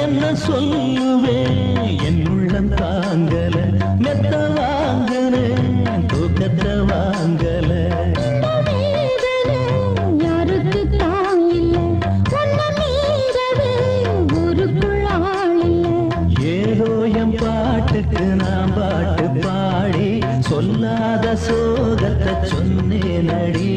என்ன சொல்லுவேன் என் உள்ளம் தாங்கல மெத்த வாங்கல தூக்கத்த வாங்கல யாருக்கு தாங்கில்ல ஊருக்குள் ஆளில்ல ஏதோ என் பாட்டுக்கு நான் பாட்டு பாடி சொல்லாத சோகத்தை சொன்னேன் நடி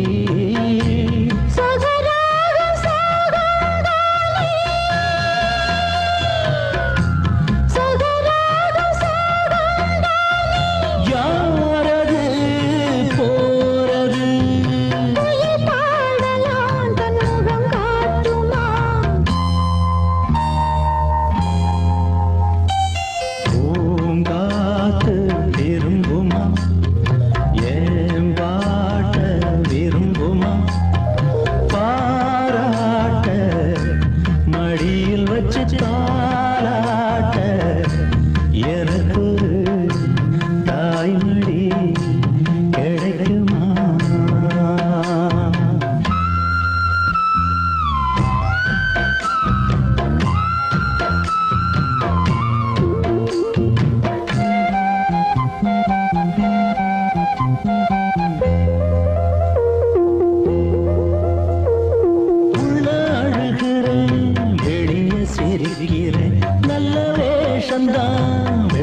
நல்ல வேஷந்தான்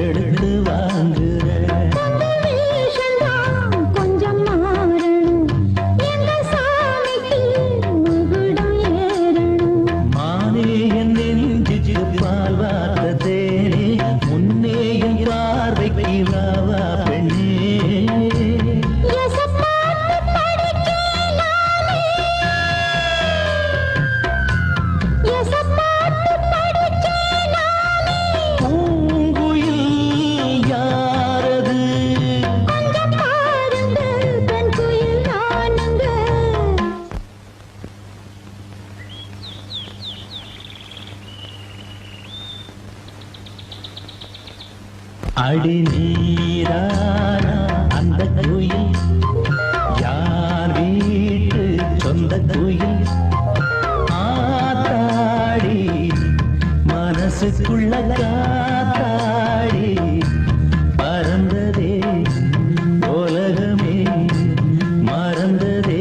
எடுத்து வாங்குறேன் கொஞ்சம் மாறணும் எங்க சாமிக்கு முகுடம் ஏறணும் மானே என் நெஞ்சுக்கு பால் வார்த்த தேனே முன்னே என் பார்வைக்கு வாவா பெண்ணே அடி நீரான அந்த கோயில் யார் வீட்டு சொந்த கோயில் ஆத்தாடி மனசுக்குள்ள காத்தாடி பறந்ததே உலகமே மறந்ததே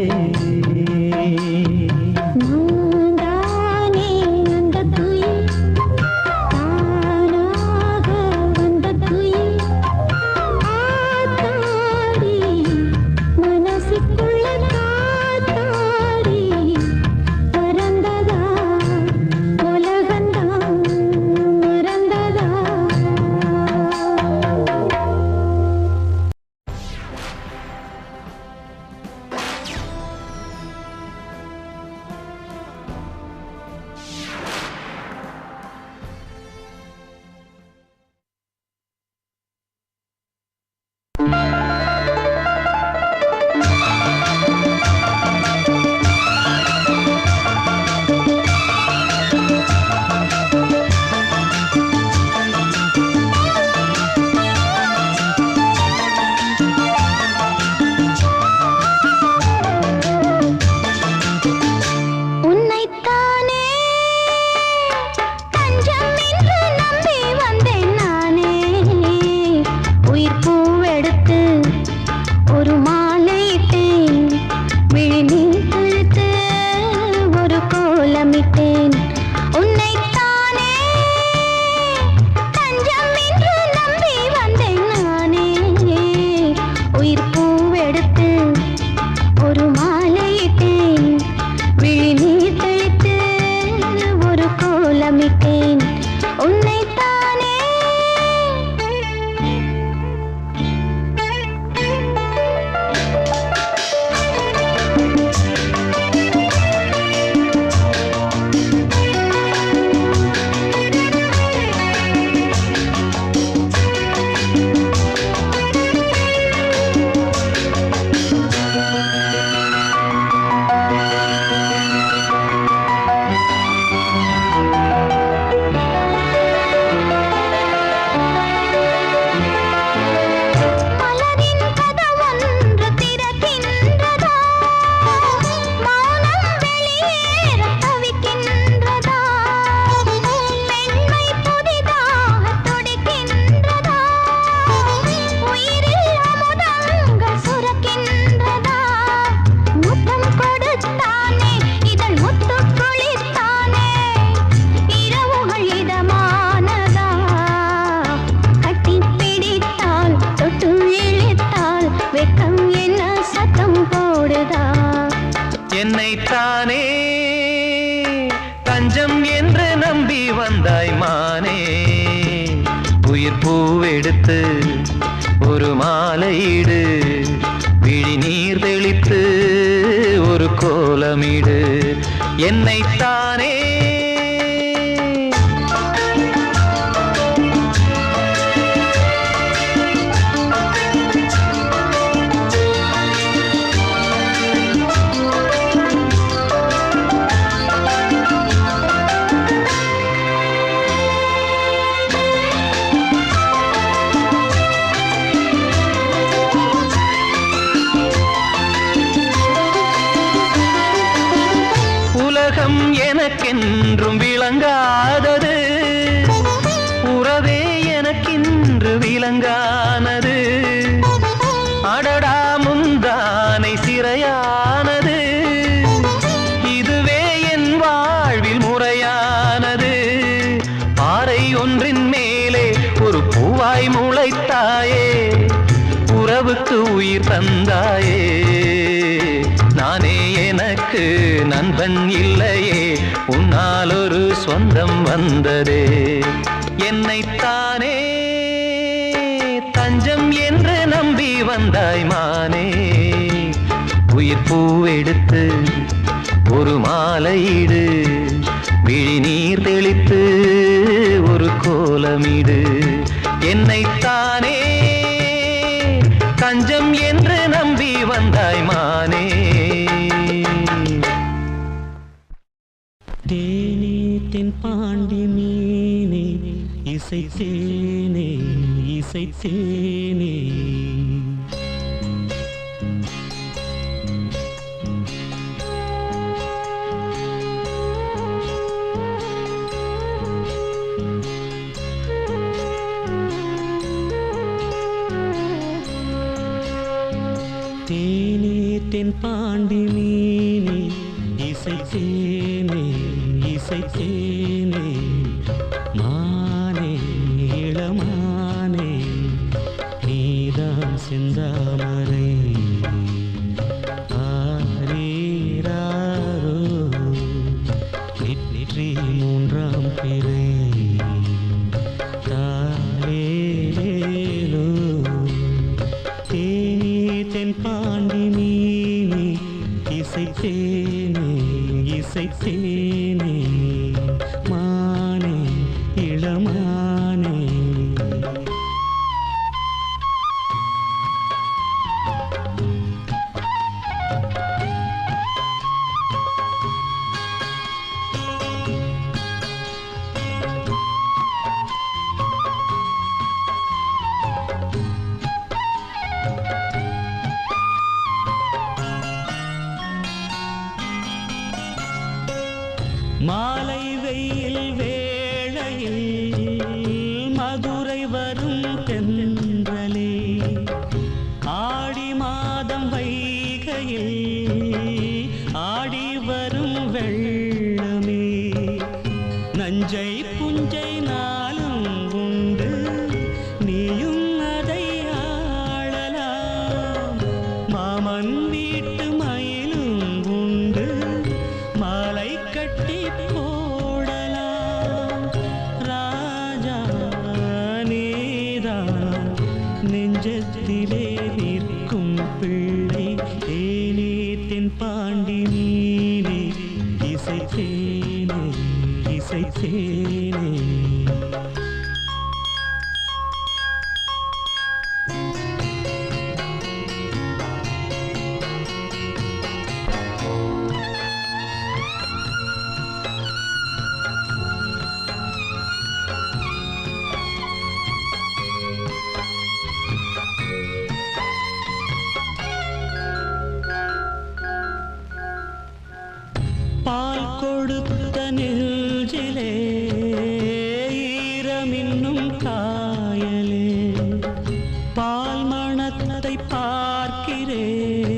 மாலையிடு விழி நீர் தெளித்து ஒரு கோலமிடு என்னைத்தானே உலகம் எனக்கென்றும் விளங்காதது உறவே எனக்கின்று விளங்கானது அடடா முந்தானை சிறையானது இதுவே என் வாழ்வில் முறையானது பாறை ஒன்றின் மேலே ஒரு பூவாய் முளைத்தாயே உறவுக்கு உயிர் தந்தாயே நானே எனக்கு நண்பன் இல்லையே உன்னால் ஒரு சொந்தம் வந்ததே என்னைத்தானே தஞ்சம் என்று நம்பி வந்தாய் மானே உயிர் பூவெடுத்து ஒரு மாலையிடு விழி நீர் தெளித்து ஒரு கோலமிடு என்னைத்தானே தஞ்சம் என்று நம்பி வந்தாய் மானே தேனே தென் பாண்டி மீனே இசை தேனே இசை தேனே தேனே தென் பாண்டி மீனே இசை தேனே இசை தேனே மானே இளமானே நீதான் செந்தாமரை ஆரீராரோ நெற்றி மூன்றாம் பிறை தாரேலோ தேனே தென் பாண்டி மீனே இசை தேனே இசை தேனே மானே இளமானே மாலை வெயில் வேளையில் மதுரை வரும் தென்றலே ஆடி மாதம் வைகையில் ஆடி வரும் வெள்ளமே நஞ்சை புஞ்சை நாளும் உண்டு நீயும் அதை ஆளலாம் மாமன் வீட்டு மயிலும் உண்டு மாலை கட்டி போடலாம் ராஜா நீதான் நெஞ்சத்திலே நிற்கும் பிள்ளை தேனே தென் பாண்டி நீனே இசை தேனே இசை தேனே பால் கொடுத்த நெஞ்சிலே ஈரமின்னும் காயலே பால் மணத்தை பார்க்கிறேன்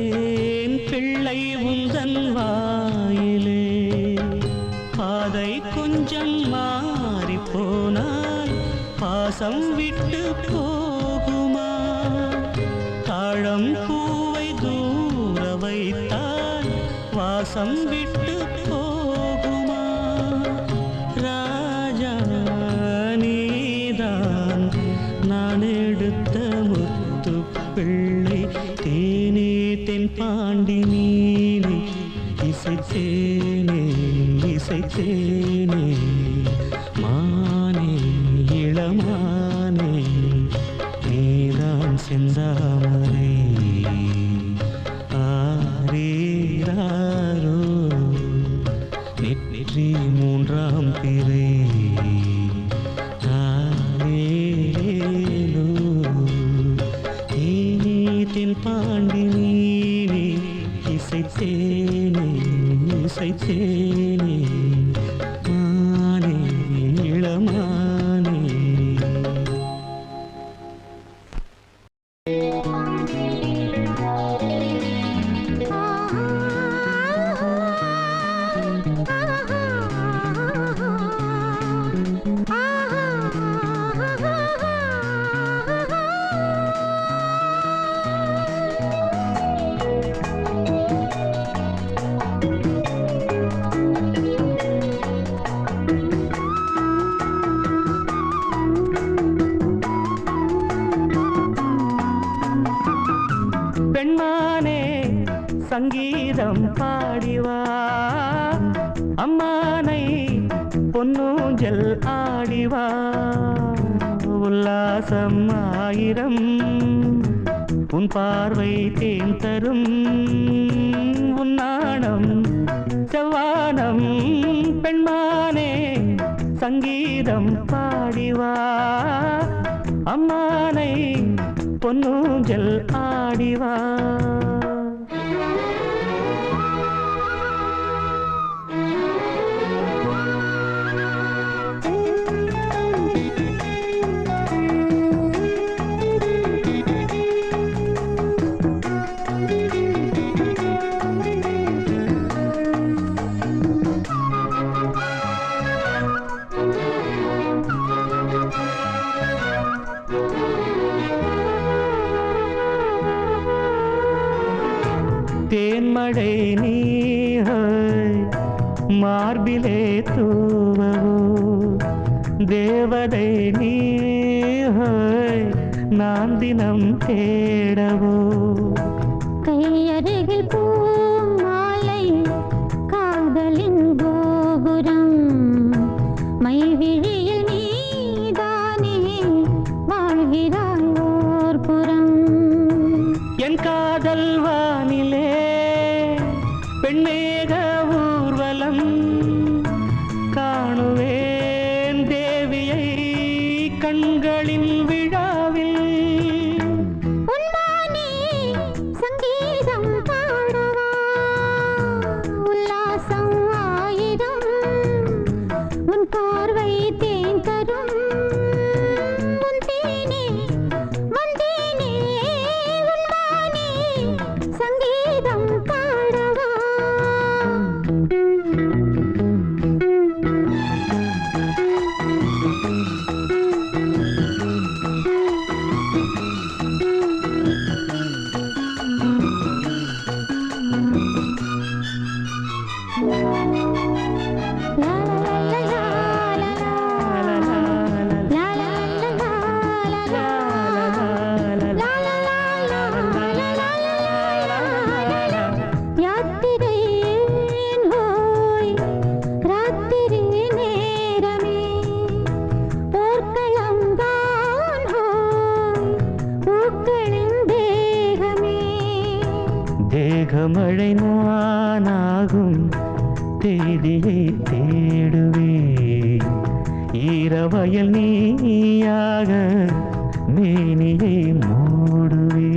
பிள்ளை உந்தன் வாயிலே பாதை கொஞ்சம் மாறி போனால் பாசம் விட்டு போகுமா தாழம் பூவை தூர வைத்தால் வாசம் விட்டு போகுமா ராஜா நீதான் நான் எடுத்த முத்து பிள்ளை தேனே தென் பாண்டி நீனே இசைத்தேனே இசைத்தேனே மானே இளமானே நீதான் செந்தாமரை ஆரீராரோ நெற்றி மூன்றாம் பிறை ஆரேலோ தேனே தென் பாண்டி நீனே இசைத்தேனே இசைத்தேனே மானே இளமானே பெண்மானே சங்கீதம் பாடிவா அம்மானை பொன்னூஞ்சல் ஆடிவா உல்லாசம் ஆயிரம் உன் பார்வை தேன் தரும் உன் நாணம் செவ்வானம் பெண்மானே சங்கீதம் பாடிவா அம்மானை பொன்னூஞ்சல் ஆடிவா தேன்மழை நீஹாய் மார்பிலே தூவவோ தேவதை நீஹாய் நான் தினம் தேடவோ கையருகில் பூ மாலை காதலின் கோபுரம் மைவிழியில் நீதானே வாழ்கிறாய் ஓர் புறம் என் காதல் வானிலே பெண்மேக ஊர்வலம் காணுவேன் தேவியை கண்களின் விழாவில் உன்மானே சங்கீதம் பாடவா உல்லாசம் ஆயிரம் உன் பார்வை தேன் தரும் உன் தேனே வந்தேனே உன்மானே சங்கீதம் பாடவா தேகமழை நானாகும் தேதியை தேடுவே ஈரவயல் நீயாக மேனியை மூடுவே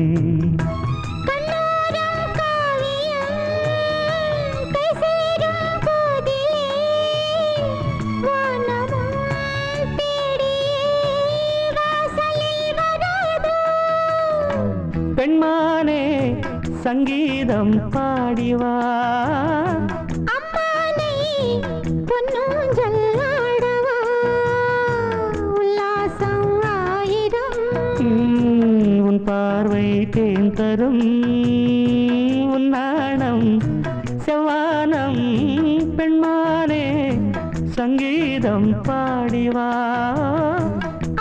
பெண்மானே சங்கீதம் பாடிவா அம்மானை பொன்னூஞ்சல் ஆடவா உல்லாசம் ஆயிரம் உன் பார்வை தேன் தரும் உன் நாணம் செவ்வானம் பெண்மானே சங்கீதம் பாடிவா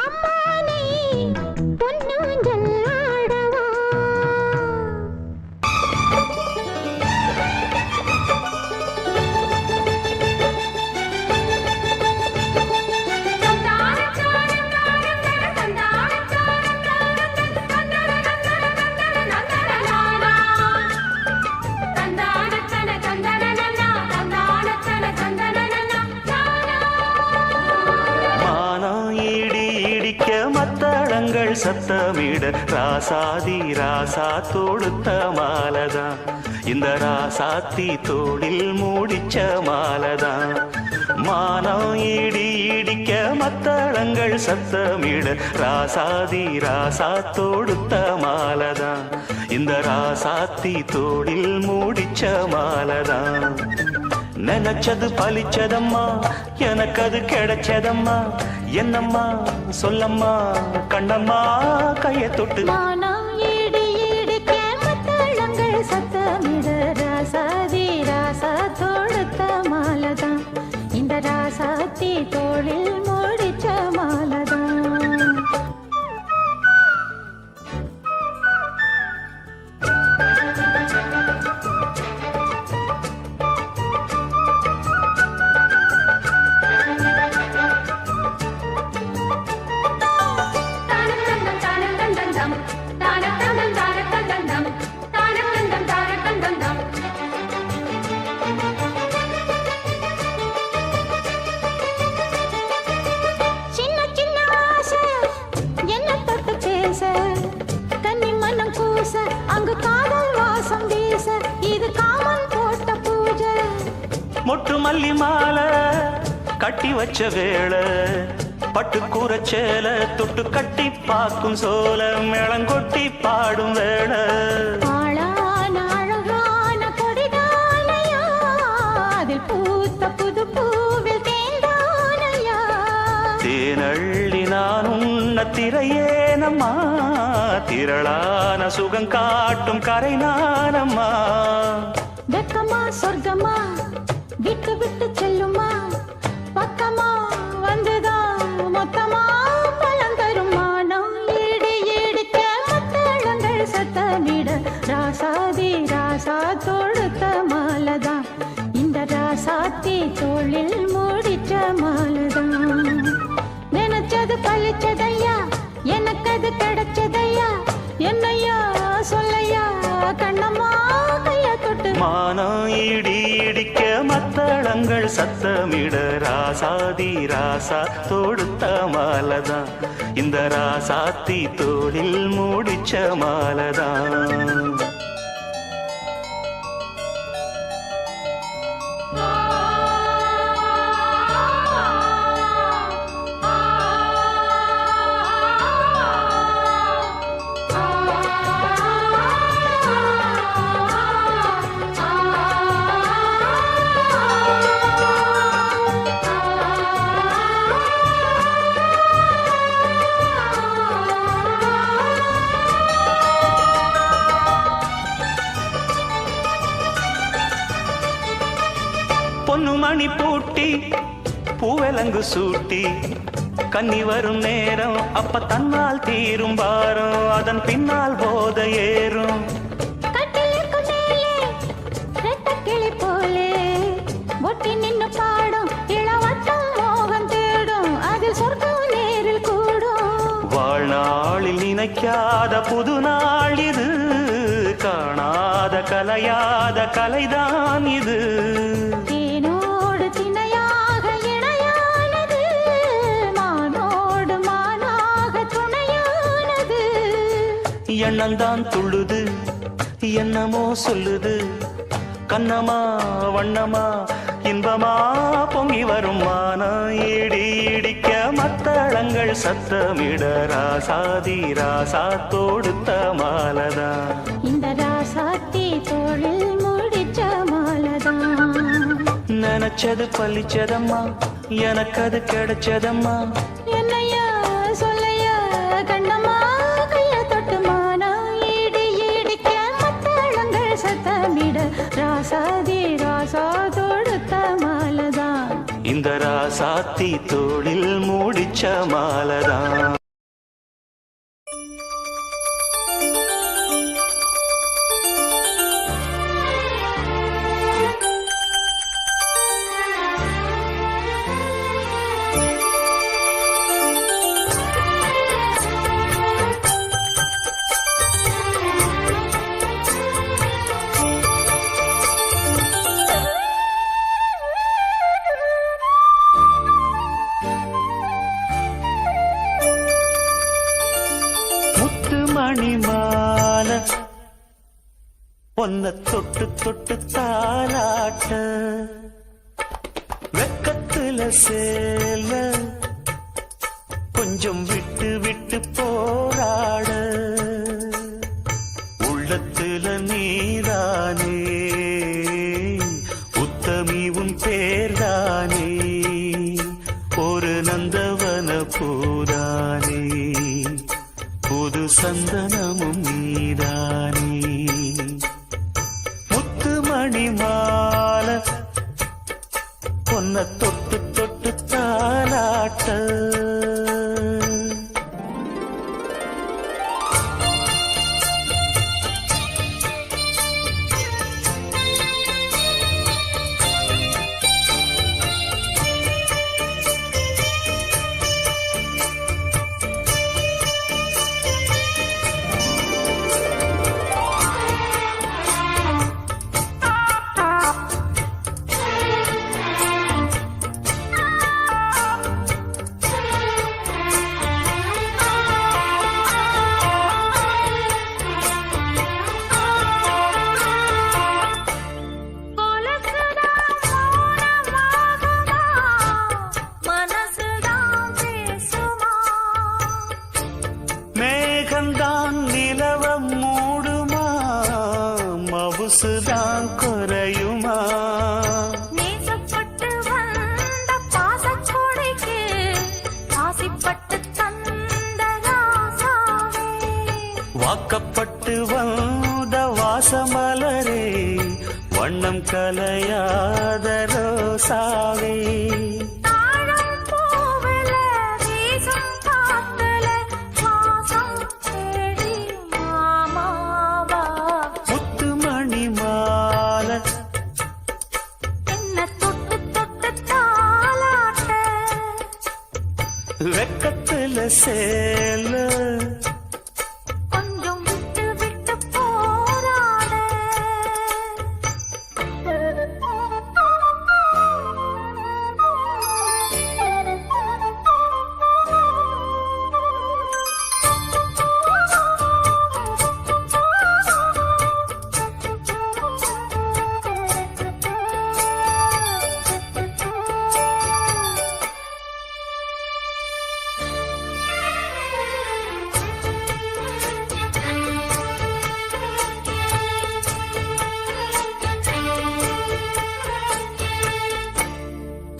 அம்மானை பொன்னூஞ்சல் ஆடவா சத்தமிட ராசாதி ராசா தொடுத்த மாலதான் இந்த ராசாத்தி தோளில் மூடிச்ச மாலதான் மானம் இடி இடிக்க மத்தளங்கள் சத்தமிட ராசாதி ராசா தொடுத்த மாலதான் இந்த ராசாத்தி தோளில் மூடிச்ச மாலதான் நினைச்சது பலிச்சதம்மா எனக்கு அது கிடைச்சதம்மா என்னம்மா சொல்லம்மா கண்ணம்மா கையை தொட்டு மானம் இடி இடிக்க மத்தளங்கள் சத்தமிட ராசாதி ராசா தொடுத்த மாலதான் இந்த ராசாத்தி தோளில் முடிச்ச மாலதான் சின்ன சின்ன ஆசை என்ன தொட்டு பேச கன்னி மனம் கூச அங்கு காதல் வாசம் வீச இது காமன் போட்ட பூஜை மொட்டு மல்லி மாலை கட்டி வச்ச வேளை பட்டு கூரச்சேல தொட்டு கட்டி பார்க்கும் சோல மேளங்கொட்டி பாடும் வேளை ஆளான அழகான கொடிதானையா அதில் பூத்த புது பூவில் தேந்தானையா தேனள்ளி நான் உன்ன திரையேனம்மா திரளான சுகம் காட்டும் கரை நானம்மா வெக்கமா சொர்க்கமா விட்டு விட்டு செல்லுமா பக்கமா வந்துதான் மொத்தமா பழம் தரும் மானம் ஈடு ஈடுக்க மத்தளங்கள் சத்தமிட ராசாதி ராசா தொடுத்த மாலதான் இந்த ராசாத்தி தோளில் மூடிச்ச மாலதான் நினைச்சது பழிச்சதையா எனக்கு அது கிடைச்சதையா என்னையா சொல்லையா கண்ணம்மா கைய தொட்டு மானம் இடி இடிக்க மத்தளங்கள் சத்தமிட ராசாதி ராசா தொடுத்த மாலதான் இந்த ராசாத்தி தோளில் மூடிச்ச மாலதான் பொன்னு மணி பூட்டி பூவலங்கு சூட்டி கன்னி வரும் நேரம் அப்ப தன்னால் தீரும் பாரம் அதன் பின்னால் போத ஏறும் கட்டிலுக்கு மேலே ரெட்டக்கிளி போலே ஒட்டி நின்னு பாடும் இளவட்டம் மோகம் தேடும் அதில் சொர்க்கம் நேரில் கூடும் வாழ்நாளில் நினைக்காத புது நாள் இது காணாத கலையாத கலைதான் இது தேனோடு திணையாக இணையானது மானோடு மானாக துணையானது எண்ணந்தான் துள்ளுது என்னமோ சொல்லுது கண்ணமா வண்ணமா இன்பமா பொங்கி வரும் மானம் இடி இடிக்க மத்தளங்கள் சத்தமிட ராசாதி ராசா தொடுத்த மாலதான் இந்த ராசாத்தி தோளில் முடிச்ச மாலதான் நினைச்சது பழிச்சதம்மா எனக்கு அது கிடைச்சதம்மா என்னையா சொல்லையா கண்ணம்மா கைய தொட்டு மானா ஈடு ஈடிக்க மத்தளங்கள் சத்தமிட ராசாதி ராசா தொடுத்த மாலதான் இந்த ராசாத்தி தோளில் மூடிச்ச மாலதான் ஒன்ன தொட்டு தொட்டு தாலாட்ட வெக்கத்துல சேல கொஞ்சம் விட்டு விட்டு போராட உள்ளத்துல நீதானே உத்தமி உன் பேர்தானே ஒரு நந்தவன பூதானே புது சந்தனமும் நீதானே முத்துமணி மாலை பொன்ன தொட்டு தொட்டு தாலாட்ட மேகந்தான் நிலவம் மூடுமா மவுசுதான் குறையுமா நேசப்பட்டு வந்த பாசக்கொடைக்கு ஆசைப்பட்டு தந்த ராசாவே வாக்கப்பட்டு வந்த வாசமலரே வண்ணம் கலையாத ரோசாவே தாழம் பூவில வீசும் காத்துல வாசம் தேடி மாமாவா முத்துமணி மாலை என்ன தொட்டு தொட்டு தாலாட்ட வெக்கத்துல சேல கொஞ்சம் விட்டு விட்டு போராட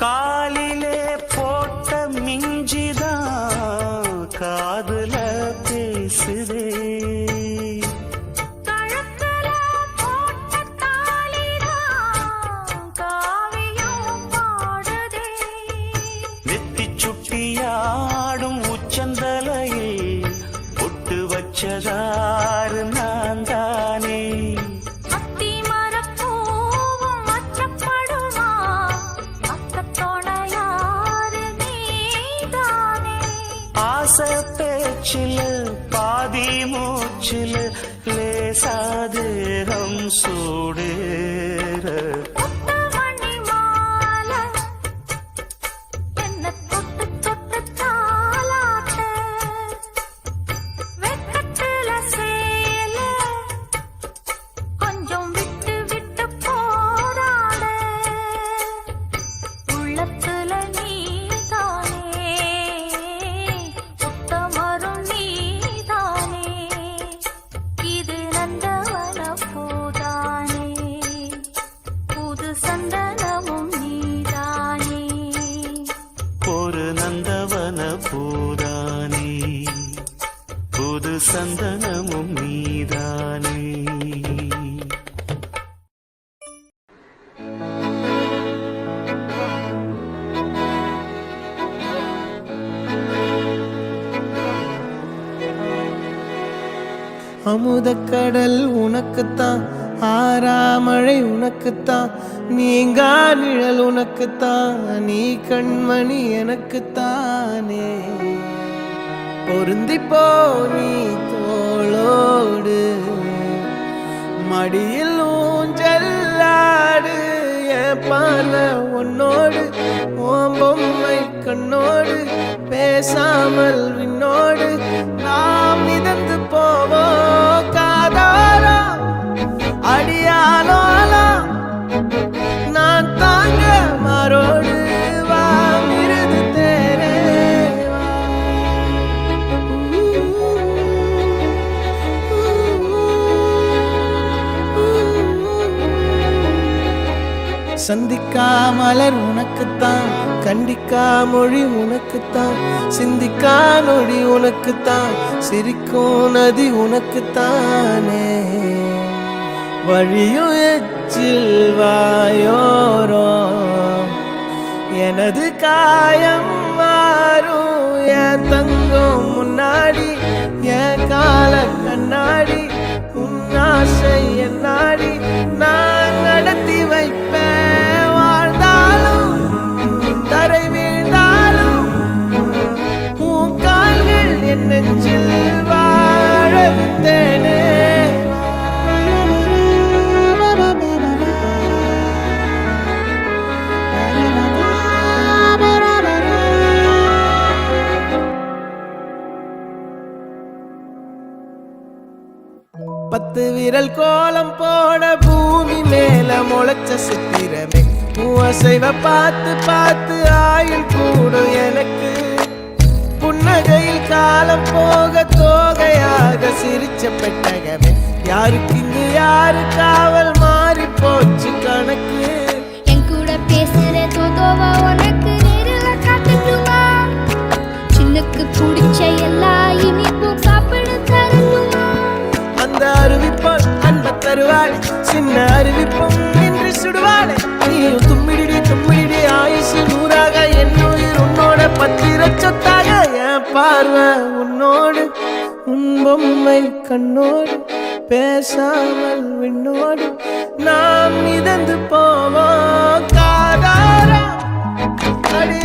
காலிலே போட்ட மிஞ்சிதான் காதுல பேசுதே கழுத்துல போட்ட தாலிதான் காவியம் பாடுதே நெத்தி சுட்டியாடும் உச்சந்தலையில் பொட்டு வச்சதாறு நான் தானே அத்தி மரப்பூவும் அச்சப்படுமா அக்கத்தோணையாறு நீதானே ஆசை பேச்சில பாதி மூச்சில லேசாதேகம் சூடேற முத்துமணி மாலை என்ன தொட்டு தொட்டு தாலாட்ட வெக்கத்துல சேல கொஞ்சம் விட்டு விட்டு போராட உள்ளத்துல நீதானே உத்தமரும் நீதானே இது நந்தவன பூதானே புது சந்தனமும் நீதானே ஒரு நந்தவன பூதானே புது சந்தனமும் நீதானே அமுதக்கடல் உனக்குத்தான் ஆறாமழை உனக்குத்தான் நீங்கா நிழல் உனக்குத்தான் நீ கண்மணி எனக்குத்தானே பொருந்திப்போ நீ தோளோடு மடியில் ஊஞ்சல்லாடு என் பார்வை உன்னோடு ஓம் பொம்மை கண்ணோடு பேசாமல் விண்ணோடு நாம் மிதந்து போவோம் காதாரா அடி சந்திக்கா மலர் உனக்குத்தான், கண்டிக்கா மொழி உனக்குத்தான், சிந்திக்கா நொடி உனக்குத்தான், சிரிக்கும் நதி உனக்குத்தானே. வழியும் எச்சில் வாயோரோ எனது காயம் மாறும். என் தங்கம் முன்னாடி என் கால கண்ணாடி, உன் ஆசை என் நாடி நான் நடத்தி வைப்பேன். வாழ்ந்தாலும் தரை வீழ்ந்தாலும் உன் கால்கள் என் நெஞ்சில் வாழ விட்டேனே. பத்து விரல் கோலம் போட பூமி மேல முளைச்ச சித்திரமே, அசைவ பார்த்து பார்த்து ஆயுள் கூடும் எனக்கு. புன்னகையில் காலம் போக தோகையாக சிரிச்ச பெட்டகமே, யாருக்கு இங்கு யாரு காவல் மாறி போச்சு கணக்கு. என் கூட பேசுற தோதோவா உனக்கு நேரில் காட்டட்டுமா? சின்னுக்கு பிடிச்ச எல்லா இனிப்பும் சாப்பிட தரட்டுமா? அந்த அறிவிப்பால் அன்ப தருவாள், சின்ன அறிவிப்பும் என்று சுடுவாளே. நீயும் தும்மிடி தும்மிடி ஆயுசு நூறாக, என் உயிர் உன்னோட பத்திர சொத்தாக. என் பார்வை உன்னோடு, உன் பொம்மை கண்ணோடு, பேசாமல் விண்ணோடு நாம் மிதந்து போவோம். காதாரா அடி